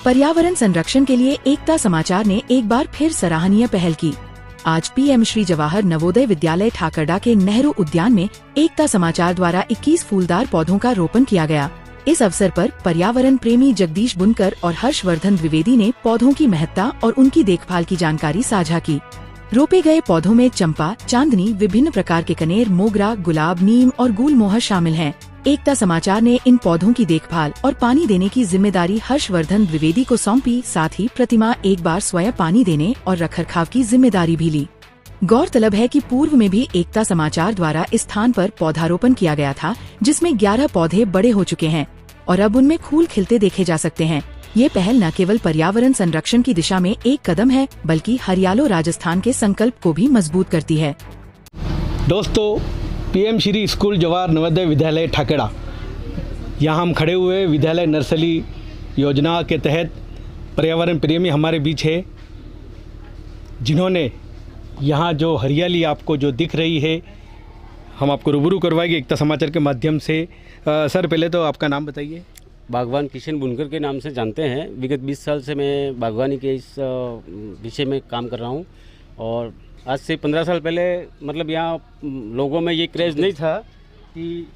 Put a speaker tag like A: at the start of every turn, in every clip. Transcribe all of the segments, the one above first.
A: पर्यावरण संरक्षण के लिए एकता समाचार ने एक बार फिर सराहनीय पहल की। आज पीएम श्री जवाहर नवोदय विद्यालय ठाकरडा के नेहरू उद्यान में एकता समाचार द्वारा 21 फूलदार पौधों का रोपण किया गया। इस अवसर पर पर्यावरण प्रेमी जगदीश बुनकर और हर्षवर्धन द्विवेदी ने पौधों की महत्ता और उनकी देखभाल की जानकारी साझा की। रोपे गए पौधों में चंपा, चांदनी, विभिन्न प्रकार के कनेर, मोगरा, गुलाब, नीम और गुलमोहर शामिल हैं। एकता समाचार ने इन पौधों की देखभाल और पानी देने की जिम्मेदारी हर्षवर्धन द्विवेदी को सौंपी। साथ ही प्रतिमा एक बार स्वयं पानी देने और रखरखाव की जिम्मेदारी भी ली। गौरतलब है कि पूर्व में भी एकता समाचार द्वारा इस स्थान पर पौधारोपण किया गया था, जिसमें 11 पौधे बड़े हो चुके हैं और अब उनमें फूल खिलते देखे जा सकते हैं। ये पहल न केवल पर्यावरण संरक्षण की दिशा में एक कदम है, बल्कि हरियालो राजस्थान के संकल्प को भी मजबूत करती है।
B: दोस्तों, पीएम श्री स्कूल जवाहर नवोदय विद्यालय ठाकरडा, यहाँ हम खड़े हुए विद्यालय नर्सरी योजना के तहत पर्यावरण प्रेमी हमारे बीच है, जिन्होंने यहाँ जो हरियाली आपको जो दिख रही है, हम आपको रूबरू करवाएंगे एकता समाचार के माध्यम से। सर, पहले तो आपका नाम बताइए।
C: बागवान किशन बुनकर के नाम से जानते हैं। विगत 20 साल से मैं बागवानी के इस विषय में काम कर रहा हूँ और आज से 15 साल पहले मतलब यहाँ लोगों में ये क्रेज़ नहीं था कि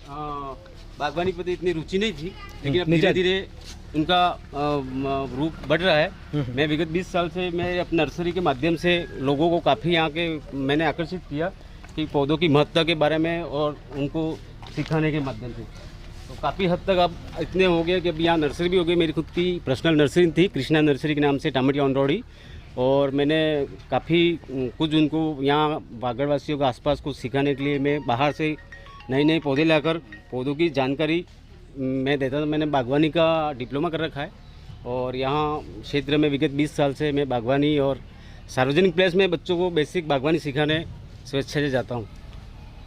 C: बागवानी के प्रति इतनी रुचि नहीं थी, लेकिन अब धीरे धीरे उनका रूप बढ़ रहा है। मैं विगत 20 साल से मैं अपनी नर्सरी के माध्यम से लोगों को काफ़ी यहाँ के मैंने आकर्षित किया कि पौधों की महत्ता के बारे में और उनको सिखाने के माध्यम से। तो काफ़ी हद तक अब इतने हो गए कि अब यहाँ नर्सरी भी हो गई। मेरी खुद की पर्सनल नर्सरी थी, कृष्णा नर्सरी के नाम से, टामटी ऑन रोडी, और मैंने काफ़ी कुछ उनको यहाँ बागड़वासियों के आसपास को सिखाने के लिए मैं बाहर से नए नए पौधे लाकर पौधों की जानकारी मैं देता था। मैंने बागवानी का डिप्लोमा कर रखा है और यहाँ क्षेत्र में विगत 20 साल से मैं बागवानी और सार्वजनिक प्लेस में बच्चों को बेसिक बागवानी सिखाने स्वेच्छा से जाता हूँ।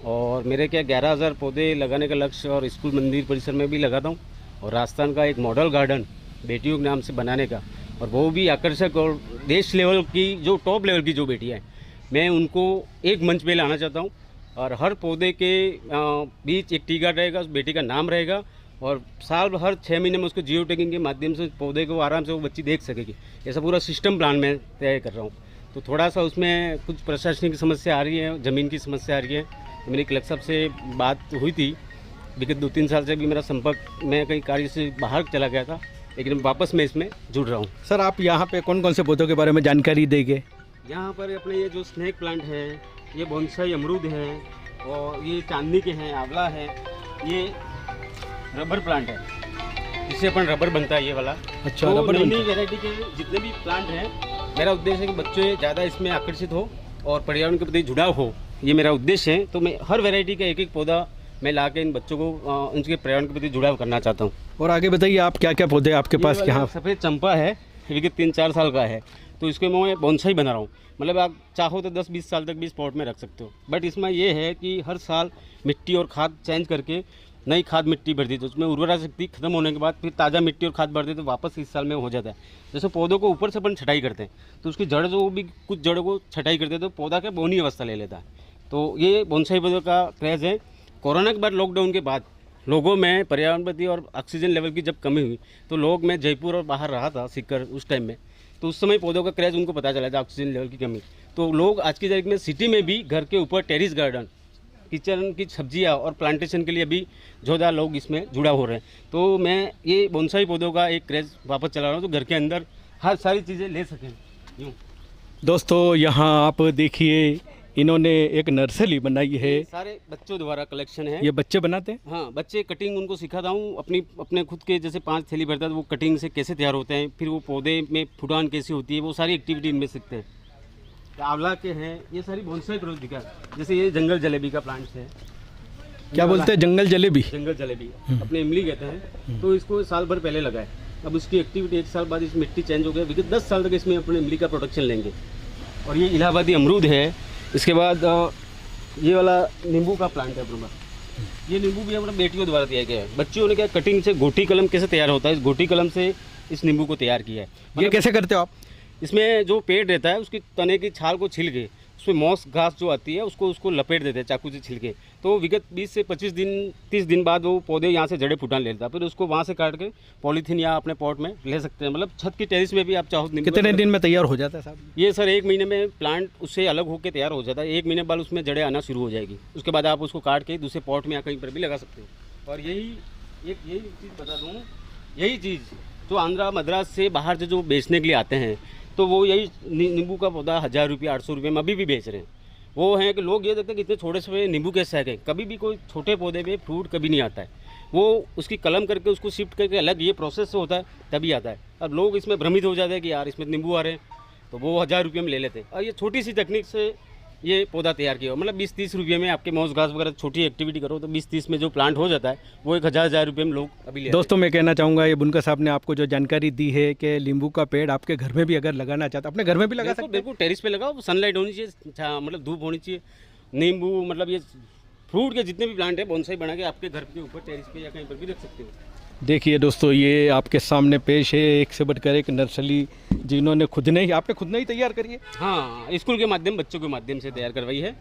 C: और मेरे क्या 11,000 पौधे लगाने का लक्ष्य और स्कूल मंदिर परिसर में भी लगाता हूँ, और राजस्थान का एक मॉडल गार्डन बेटियों के नाम से बनाने का, और वो भी आकर्षक और देश लेवल की जो टॉप लेवल की जो बेटियाँ हैं, मैं उनको एक मंच पे लाना चाहता हूँ। और हर पौधे के बीच एक टी गार्ड रहेगा, उस बेटी का नाम रहेगा, और साल हर 6 महीने में उसको जियो टैगिंग के माध्यम से पौधे को आराम से वो बच्ची देख सकेगी। ऐसा पूरा सिस्टम प्लान मैं तैयार कर रहा हूँ। तो थोड़ा सा उसमें कुछ प्रशासनिक समस्या आ रही है, ज़मीन की समस्या आ रही है। तो मेरी कलेक्टर साहब से बात हुई थी, विगत 2-3 साल से भी मेरा संपर्क, मैं कहीं कार्य से बाहर चला गया था, लेकिन वापस मैं इसमें जुड़ रहा हूँ।
B: सर, आप यहाँ पे कौन कौन से पौधों के बारे में जानकारी देंगे?
C: यहाँ पर अपने ये जो स्नेक प्लांट है, ये बोनसाई अमरूद है, और ये चांदनी के हैं, आंवला है, ये रबर प्लांट है, इससे अपन रबर बनता है ये वाला।
B: अच्छा,
C: तो
B: रबर
C: नई वैरायटी के जितने भी प्लांट हैं, मेरा उद्देश्य है कि बच्चे ज़्यादा इसमें आकर्षित हो और पर्यावरण के प्रति जुड़ाव हो, ये मेरा उद्देश्य है। तो मैं हर वैरायटी का एक एक पौधा मैं ला के इन बच्चों को उनके पर्यावरण के प्रति जुड़ाव करना चाहता हूँ।
B: और आगे बताइए, आप क्या क्या पौधे आपके पास? यहाँ
C: सफ़ेद चंपा है, विगत 3-4 साल का है, तो इसको मैं बोनसाई बना रहा हूँ। मतलब आप चाहो तो 10-20 साल तक भी स्पॉट में रख सकते हो। बट इसमें ये है कि हर साल मिट्टी और खाद चेंज करके नई खाद मिट्टी भर दी, तो उसमें उर्वरा शक्ति खत्म होने के बाद फिर ताज़ा मिट्टी और खाद भर दी, तो वापस इस साल में हो जाता है। जैसे पौधों को ऊपर से अपन छटाई करते हैं, तो उसकी जड़ जो भी कुछ जड़ों को छटाई करते हैं, तो पौधा क्या बोनी अवस्था ले लेता है। तो ये बोनसाई पौधों का क्रेज़ है। कोरोना के बाद, लॉकडाउन के बाद लोगों में पर्यावरण प्रति और ऑक्सीजन लेवल की जब कमी हुई, तो लोग, मैं जयपुर और बाहर रहा था सीकर उस टाइम में, तो उस समय पौधों का क्रेज़ उनको पता चला था, ऑक्सीजन लेवल की कमी। तो लोग आज की तारीख में सिटी में भी घर के ऊपर टेरिस गार्डन, किचन की सब्जियां और प्लांटेशन के लिए भी जोरदार लोग इसमें जुड़ा हो रहे हैं। तो मैं ये बोनसाई पौधों का एक क्रेज़ वापस चला रहा हूँ, तो घर के अंदर हर सारी चीज़ें ले सकें यूँ।
B: दोस्तों, यहाँ आप देखिए, इन्होंने एक नर्सरी बनाई है।
C: सारे बच्चों द्वारा कलेक्शन है।
B: ये बच्चे बनाते हैं?
C: हाँ, बच्चे कटिंग उनको सिखाता हूँ। अपने खुद के जैसे 5 थैली भरता है, तो वो कटिंग से कैसे तैयार होते हैं, फिर वो पौधे में फुटान कैसी होती है, वो सारी एक्टिविटी इनमें सीखते हैं। आंवला के हैं, ये सारी बोनसाई प्रोजेक्ट, जैसे ये जंगल जलेबी का प्लांट्स है।
B: क्या बोलते हैं? जंगल जलेबी?
C: जंगल जलेबी अपने इमली कहते हैं। तो इसको साल भर पहले लगाए, अब उसकी एक्टिविटी 1 साल बाद इस मिट्टी चेंज हो गया। विगत 10 साल तक इसमें अपने इमली का प्रोडक्शन लेंगे। और ये इलाहाबादी अमरूद है। इसके बाद ये वाला नींबू का प्लांट है अपना। ये नींबू भी अपना बेटियों द्वारा तैयार किया है। बच्चियों ने क्या कटिंग से गोटी कलम कैसे तैयार होता है, इस गोटी कलम से इस नींबू को तैयार किया है।
B: ये कैसे करते हो आप?
C: इसमें जो पेड़ रहता है, उसकी तने की छाल को छिल के उसमें मॉस घास जो आती है उसको लपेट देते हैं चाकू से छिलके। तो विगत 20 से 25 दिन 30 दिन बाद वो पौधे यहाँ से जड़ें फूटान ले लेता है। फिर उसको वहाँ से काट के पॉलीथीन या अपने पॉट में ले सकते हैं। मतलब छत की टेरिस में भी आप चाहो।
B: कितने दिन में तैयार हो जाता है साहब?
C: ये सर 1 महीने में प्लांट उससे अलग होकर तैयार हो जाता है। 1 महीने बाद उसमें जड़ें आना शुरू हो जाएगी। उसके बाद आप उसको काट के दूसरे पॉट में या कहीं पर भी लगा सकते हो। और यही चीज़ बता दूँ, यही चीज़ जो आंध्रा मद्रास से बाहर से जो बेचने के लिए आते हैं, तो वो यही नींबू का पौधा 1000 रुपये 800 रुपये में अभी भी बेच रहे हैं। वो हैं कि लोग ये देखते हैं कि इतने छोटे से नींबू कैसे है। कभी भी कोई छोटे पौधे में फ्रूट कभी नहीं आता है। वो उसकी कलम करके उसको शिफ्ट करके अलग ये प्रोसेस से होता है तभी आता है। अब लोग इसमें भ्रमित हो जाते हैं कि यार इसमें नींबू आ रहे हैं, तो वो 1000 रुपये में ले लेते हैं। और ये छोटी सी तकनीक से ये पौधा तैयार किया, मतलब 20-30 रुपये में आपके मौस घास वगैरह छोटी एक्टिविटी करो तो 20-30 में जो प्लांट हो जाता है वो 1000 रुपये में लोग अभी ले। दोस्तों
B: मैं कहना चाहूँगा ये बुनकर साहब ने आपको जो जानकारी दी है कि नींबू का पेड़ आपके घर में भी अगर लगाना चाहते अपने घर में भी लगा सकते हैं।
C: बिल्कुल टेरिस पे लगाओ, सनलाइट होनी चाहिए, मतलब धूप होनी चाहिए। नींबू मतलब ये फ्रूट के जितने भी प्लांट है बोनसाई बना के आपके घर के ऊपर टेरिस पे या कहीं पर भी रख सकते हो।
B: देखिए दोस्तों, ये आपके सामने पेश है एक से बढ़कर एक नर्सरी जिन्होंने आपने खुद ने ही तैयार करी है।
C: हाँ, स्कूल के माध्यम बच्चों के माध्यम से तैयार करवाई है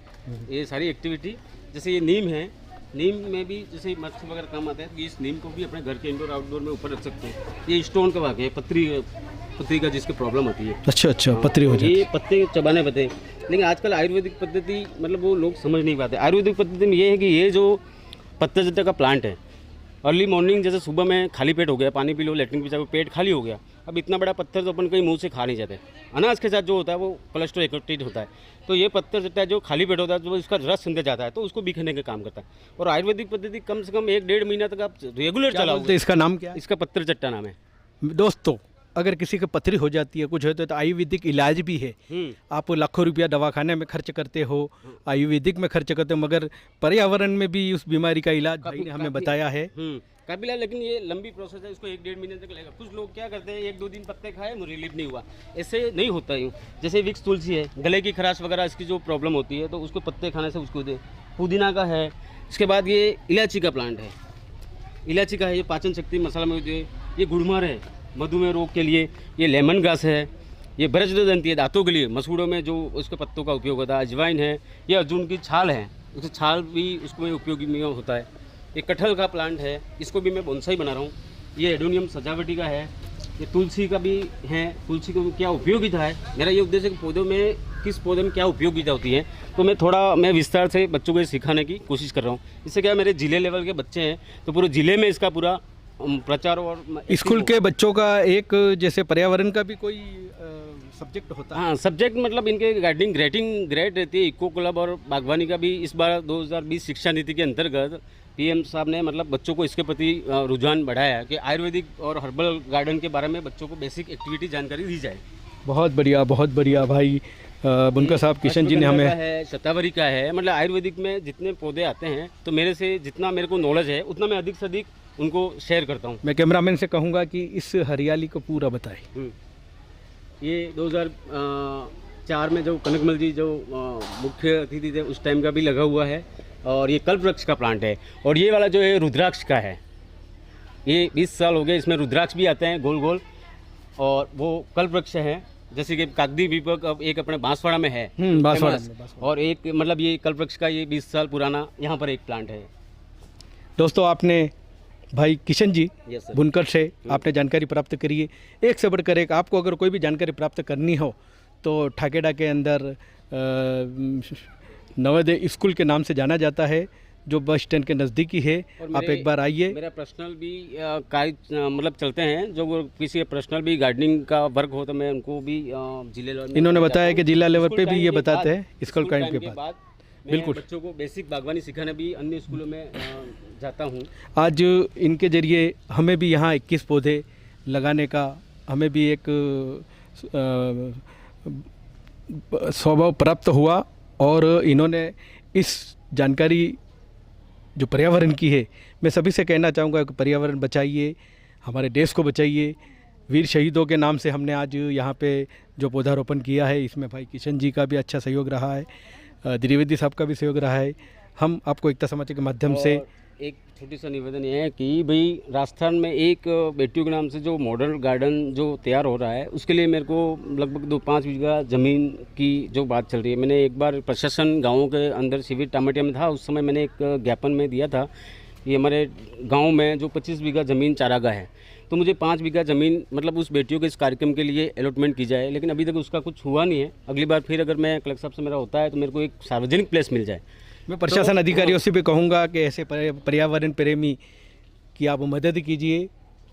C: ये सारी एक्टिविटी। जैसे ये नीम है, नीम में भी जैसे मच्छर वगैरह काम आता है तो इस नीम को भी अपने घर के इंडोर आउटडोर में ऊपर रख सकते हैं। ये स्टोन का वाक़ है, पत्ती का जिसकी प्रॉब्लम आती है।
B: अच्छा पत्थरी हो जाती है,
C: ये पत्ते चबाने पड़ते हैं। लेकिन आजकल आयुर्वेदिक पद्धति मतलब वो लोग समझ नहीं पाते। आयुर्वेदिक पद्धति में ये है कि ये जो पत्ते जट्टे का प्लांट है, अर्ली मॉर्निंग जैसे सुबह में खाली पेट हो गया, पानी पी लो, लेटरिन पी जाओ, पेट खाली हो गया। अब इतना बड़ा पत्थर तो अपन कहीं मुंह से खा नहीं जाते। अनाज के साथ जो होता है वो कोलेस्ट्रॉल इकट्ठित होता है, तो ये पत्थर जट्टा है जो खाली पेट होता है तो इसका रस सुनते जाता है तो उसको बिखरने का काम करता है। और आयुर्वेदिक पद्धति कम से कम 1-1.5 महीना तक आप रेगुलर चलाओ।
B: तो इसका नाम क्या है?
C: इसका पत्थर चट्टा नाम है।
B: दोस्तों, अगर किसी को पथरी हो जाती है, कुछ होता है तो आयुर्वेदिक इलाज भी है। आप लाखों रुपया दवाखाने में खर्च करते हो, आयुर्वेदिक में खर्च करते हो, मगर पर्यावरण में भी उस बीमारी का इलाज भाई ने हमें बताया है
C: काबिल है। लेकिन ये लंबी प्रोसेस है, इसको 1-1.5 महीने तक लगेगा। कुछ लोग क्या करते हैं 1-2 दिन पत्ते खाए, मुझे रिलीफ नहीं हुआ, ऐसे नहीं होता यूँ। जैसे विक्स तुलसी है, गले की खराश वगैरह इसकी जो प्रॉब्लम होती है तो उसको पत्ते खाने से उसको दे। पुदीना का है, इसके बाद ये इलायची का प्लांट है, इलायची का है, ये पाचन शक्ति मसाला में है। ये गुड़मर है मधुमेह रोग के लिए। ये लेमन ग्रास है, ये ब्रजदंती है दांतों के लिए, मसूड़ों में जो उसके पत्तों का उपयोग होता है। अजवाइन है, ये अर्जुन की छाल है, उसकी छाल भी उसको उपयोगी में होता है। ये कटहल का प्लांट है, इसको भी मैं बोनसाई बना रहा हूँ। ये एडोनियम सजावटी का है। ये तुलसी का भी है, तुलसी को क्या उपयोगिता है। मेरा ये उद्देश्य है कि पौधों में किस पौधे में क्या उपयोगिता होती है, तो मैं विस्तार से बच्चों को सिखाने की कोशिश कर रहा हूँ। इससे क्या मेरे ज़िले लेवल के बच्चे हैं तो पूरे ज़िले में इसका पूरा प्रचार। और
B: स्कूल के बच्चों का एक जैसे पर्यावरण का भी कोई सब्जेक्ट होता है?
C: हाँ, सब्जेक्ट मतलब इनके गार्डनिंग ग्रेड रहती है। इको क्लब और बागवानी का भी इस बार 2020 शिक्षा नीति के अंतर्गत पीएम साहब ने मतलब बच्चों को इसके प्रति रुझान बढ़ाया कि आयुर्वेदिक और हर्बल गार्डन के बारे में बच्चों को बेसिक एक्टिविटी जानकारी दी जाए।
B: बहुत बढ़िया भाई बुनकर साहब किशन जी ने हमें
C: है, शतावरी का है। मतलब आयुर्वेदिक में जितने पौधे आते हैं तो मेरे से जितना मेरे को नॉलेज है उतना मैं अधिक से अधिक उनको शेयर करता हूँ।
B: मैं कैमरामैन से कहूँगा कि इस हरियाली को पूरा बताएं।
C: ये 2004 में जो कनकमल जी जो मुख्य अतिथि थे उस टाइम का भी लगा हुआ है। और ये कल्प वृक्ष का प्लांट है। और ये वाला जो है रुद्राक्ष का है, ये 20 साल हो गए, इसमें रुद्राक्ष भी आते हैं गोल गोल। और वो कल्प वृक्ष है, जैसे कि कागदी दीपक अब एक अपने बांसवाड़ा में है, और एक मतलब ये कल्प वृक्ष का ये 20 साल पुराना यहाँ पर एक प्लांट है।
B: दोस्तों, आपने भाई किशन जी बुनकर से आपने जानकारी प्राप्त करी है। एक से बढ़कर एक। आपको अगर कोई भी जानकारी प्राप्त करनी हो तो ठाकेड़ा के अंदर नवोदय स्कूल के नाम से जाना जाता है, जो बस स्टैंड के नज़दीकी है। आप एक बार आइए।
C: मेरा पर्सनल भी कार्य मतलब चलते हैं, जो किसी पर्सनल भी गार्डनिंग का वर्क हो तो मैं उनको भी जिले लेवल में,
B: इन्होंने बताया कि जिला लेवल पे भी ये बताते हैं स्कूल टाइम के बाद।
C: बिल्कुल, बच्चों को बेसिक बागवानी सिखाने भी अन्य स्कूलों में जाता हूँ।
B: आज इनके जरिए हमें भी यहाँ 21 पौधे लगाने का हमें भी एक स्वभाव प्राप्त हुआ। और इन्होंने इस जानकारी जो पर्यावरण की है, मैं सभी से कहना चाहूँगा कि पर्यावरण बचाइए, हमारे देश को बचाइए। वीर शहीदों के नाम से हमने आज यहाँ पे जो पौधारोपण किया है, इसमें भाई किशन जी का भी अच्छा सहयोग रहा है, द्विवेदी साहब का भी सहयोग रहा है। हम आपको एकता समाचार के माध्यम से
C: एक छोटी सा निवेदन ये है कि भाई राजस्थान में एक बेटियों के नाम से जो मॉडल गार्डन जो तैयार हो रहा है उसके लिए मेरे को लगभग 5 बीघा ज़मीन की जो बात चल रही है। मैंने एक बार प्रशासन गाँव के अंदर शिविर टामटिया में था, उस समय मैंने एक ज्ञापन में दिया था कि हमारे गाँव में जो 25 बीघा ज़मीन चारागाह है, तो मुझे 5 बीघा ज़मीन मतलब उस बेटियों के इस कार्यक्रम के लिए अलॉटमेंट की जाए, लेकिन अभी तक उसका कुछ हुआ नहीं है। अगली बार फिर अगर मैं कलेक्टर साहब से मेरा होता है तो मेरे को एक सार्वजनिक प्लेस मिल जाए।
B: मैं प्रशासन अधिकारियों से भी कहूँगा कि ऐसे पर्यावरण प्रेमी की आप मदद कीजिए,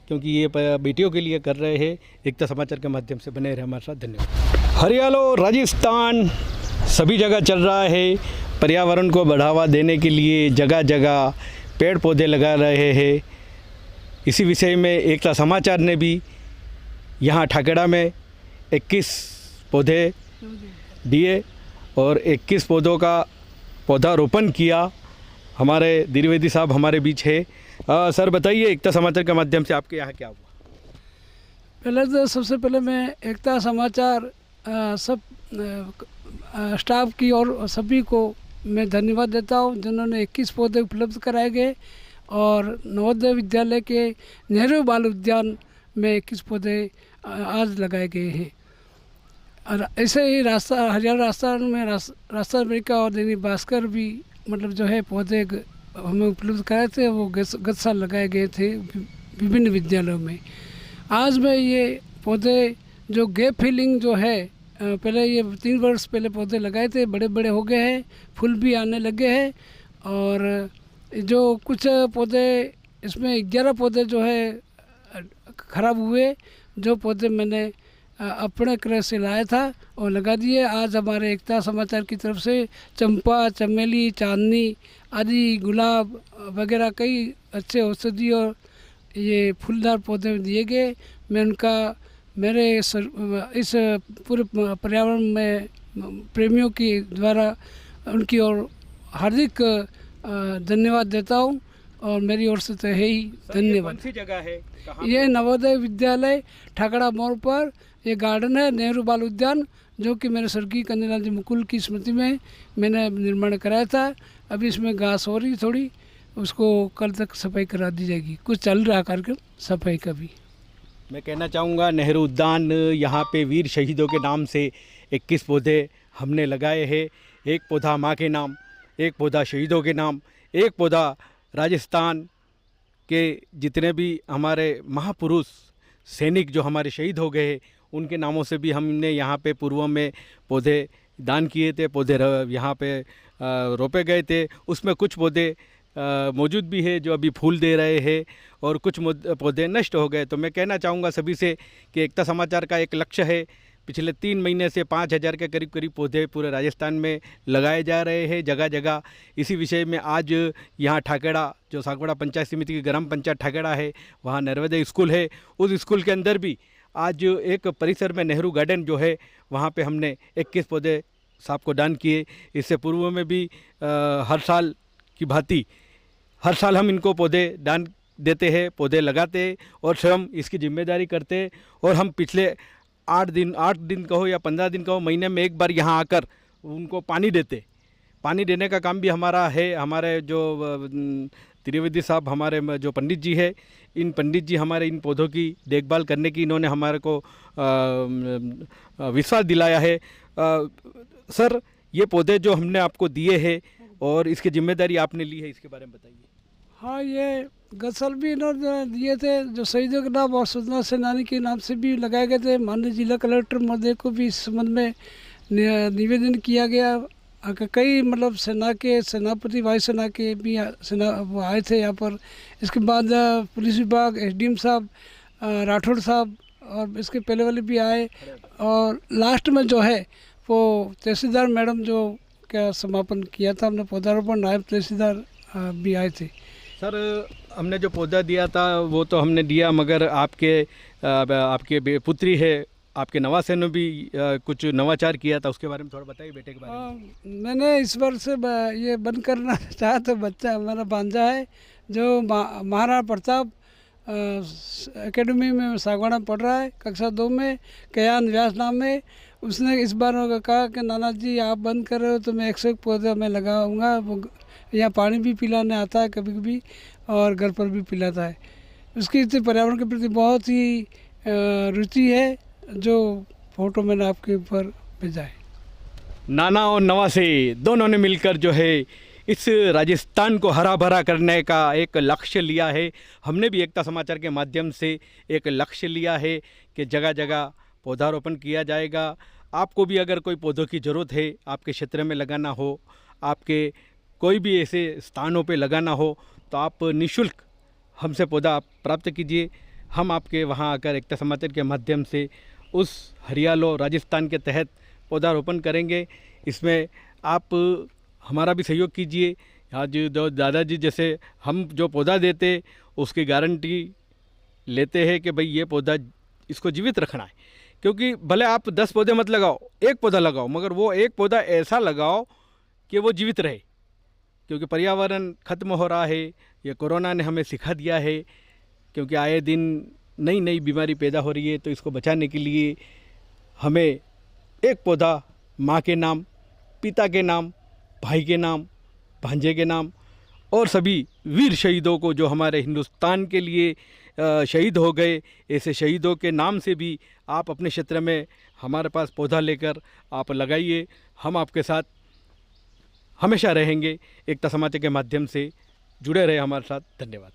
B: क्योंकि ये बेटियों के लिए कर रहे हैं। एकता समाचार के माध्यम से बने रहे हमारे साथ। धन्यवाद। हरियाणा राजस्थान सभी जगह चल रहा है, पर्यावरण को बढ़ावा देने के लिए जगह जगह पेड़ पौधे लगा रहे हैं। इसी विषय में एकता समाचार ने भी यहाँ ठाकेड़ा में 21 पौधे दिए और 21 पौधों का पौधारोपण किया। हमारे द्विवेदी साहब हमारे बीच है। सर बताइए, एकता समाचार के माध्यम से आपके यहाँ क्या हुआ?
D: पहले तो सबसे पहले मैं एकता समाचार सब स्टाफ की और सभी को मैं धन्यवाद देता हूँ जिन्होंने 21 पौधे उपलब्ध कराए गए और नवोदय विद्यालय के नेहरू बाल उद्यान में 21 पौधे आज लगाए गए हैं। और ऐसे ही हरियाणा राजस्थान में राजस्थान अमेरिका और दैनिक भास्कर भी मतलब जो है पौधे हमें उपलब्ध कराए थे, वो गत साल लगाए गए थे विभिन्न विद्यालयों में। आज मैं ये पौधे जो गैप फिलिंग जो है, पहले ये 3 वर्ष पहले पौधे लगाए थे, बड़े बड़े हो गए हैं, फूल भी आने लगे हैं। और जो कुछ पौधे इसमें 11 पौधे जो है ख़राब हुए, जो पौधे मैंने अपने क्रय से लाया था और लगा दिए। आज हमारे एकता समाचार की तरफ से चंपा, चमेली, चांदनी आदि, गुलाब वगैरह कई अच्छे औषधि और ये फूलदार पौधे दिए गए। मैं उनका मेरे इस पूरे पर्यावरण में प्रेमियों की द्वारा उनकी ओर हार्दिक धन्यवाद देता हूँ और मेरी ओर से तो है ही धन्यवाद।
B: कौन सी जगह है?
D: ये नवोदय विद्यालय ठाकड़ा मोड़ पर ये गार्डन है, नेहरू बाल उद्यान, जो कि मेरे स्वर्गीय कन्हैयालाल जी मुकुल की स्मृति में मैंने निर्माण कराया था। अभी इसमें घास हो रही थोड़ी, उसको कल तक सफाई करा दी जाएगी। कुछ चल रहा कार्यक्रम सफाई का भी।
B: मैं कहना चाहूँगा नेहरू उद्यान, यहाँ पे वीर शहीदों के नाम से 21 पौधे हमने लगाए हैं। एक पौधा माँ के नाम, एक पौधा शहीदों के नाम, एक पौधा राजस्थान के जितने भी हमारे महापुरुष सैनिक जो हमारे शहीद हो गए उनके नामों से भी हमने यहाँ पे पूर्व में पौधे दान किए थे। पौधे यहाँ पे रोपे गए थे, उसमें कुछ पौधे मौजूद भी है जो अभी फूल दे रहे हैं और कुछ पौधे नष्ट हो गए। तो मैं कहना चाहूँगा सभी से कि एकता समाचार का एक लक्ष्य है, पिछले 3 महीने से 5000 के करीब पौधे पूरे राजस्थान में लगाए जा रहे हैं जगह जगह। इसी विषय में आज यहाँ ठाकेड़ा, जो सागवाड़ा पंचायत समिति की ग्राम पंचायत ठाकेड़ा है, वहाँ नर्मदे स्कूल है, उस स्कूल के अंदर भी आज एक परिसर में नेहरू गार्डन जो है वहाँ पे हमने 21 पौधे साहब को दान किए। इससे पूर्व में भी हर साल की भांति हर साल हम इनको पौधे दान देते हैं, पौधे लगाते हैं और स्वयं इसकी जिम्मेदारी करते हैं। और हम पिछले 8 दिन कहो या 15 दिन कहो, महीने में एक बार यहाँ आकर उनको पानी देते। पानी देने का काम भी हमारा है। हमारे जो त्रिवेदी साहब, हमारे जो पंडित जी है, इन पंडित जी हमारे इन पौधों की देखभाल करने की इन्होंने हमारे को विश्वास दिलाया है। सर, ये पौधे जो हमने आपको दिए हैं और इसकी जिम्मेदारी आपने ली है, इसके बारे में बताइए।
D: हाँ, ये गत साल भी इन्होंने दिए थे, जो शहीदों के नाम और स्वतंत्रता सेनानी के नाम से भी लगाए गए थे। माननीय जिला कलेक्टर महोदय को भी इस संबंध में निवेदन किया गया। कई मतलब सेना के सेनापति, वायुसेना के भी वो आए थे यहाँ पर। इसके बाद पुलिस विभाग, SDM साहब, राठौड़ साहब और इसके पहले वाले भी आए। और लास्ट में जो है वो तहसीलदार मैडम जो क्या समापन किया था हमने पौधारोपण, नायब तहसीलदार भी आए थे।
B: सर, हमने जो पौधा दिया था वो तो हमने दिया, मगर आपके पुत्री है, आपके नवासे ने भी कुछ नवाचार किया था, उसके बारे में थोड़ा बताइए, बेटे के बारे में।
D: मैंने इस वर्ष ये बंद करना चाहा तो बच्चा हमारा भांजा है जो महाराणा प्रताप एकेडमी में सागवाड़ा पढ़ रहा है, कक्षा 2 में, कयान व्यास नाम है। उसने इस बार कहा कि नाना जी आप बंद कर रहे हो तो मैं 101 पौधे मैं लगाऊंगा। वो यहाँ पानी भी पिलाने आता है कभी कभी और घर पर भी पिलाता है। उसकी इससे पर्यावरण के प्रति बहुत ही रुचि है, जो फोटो मैंने आपके ऊपर भेजा है।
B: नाना और नवासे दोनों ने मिलकर जो है इस राजस्थान को हरा भरा करने का एक लक्ष्य लिया है। हमने भी एकता समाचार के माध्यम से एक लक्ष्य लिया है कि जगह जगह पौधारोपण किया जाएगा। आपको भी अगर कोई पौधों की ज़रूरत है, आपके क्षेत्र में लगाना हो, आपके कोई भी ऐसे स्थानों पे लगाना हो, तो आप निःशुल्क हमसे पौधा आप प्राप्त कीजिए। हम आपके वहाँ आकर एकता समाचार के माध्यम से उस हरियालो राजस्थान के तहत पौधारोपण करेंगे। इसमें आप हमारा भी सहयोग कीजिए। आज जो दादाजी जैसे हम जो पौधा देते उसकी गारंटी लेते हैं कि भाई ये पौधा इसको जीवित रखना है, क्योंकि भले आप 10 पौधे मत लगाओ, एक पौधा लगाओ, मगर वो एक पौधा ऐसा लगाओ कि वो जीवित रहे, क्योंकि पर्यावरण ख़त्म हो रहा है। ये कोरोना ने हमें सिखा दिया है, क्योंकि आए दिन नई नई बीमारी पैदा हो रही है। तो इसको बचाने के लिए हमें एक पौधा माँ के नाम, पिता के नाम, भाई के नाम, भांजे के नाम और सभी वीर शहीदों को जो हमारे हिंदुस्तान के लिए शहीद हो गए, ऐसे शहीदों के नाम से भी आप अपने क्षेत्र में हमारे पास पौधा लेकर आप लगाइए। हम आपके साथ हमेशा रहेंगे। एकता समाचार के माध्यम से जुड़े रहे हमारे साथ। धन्यवाद।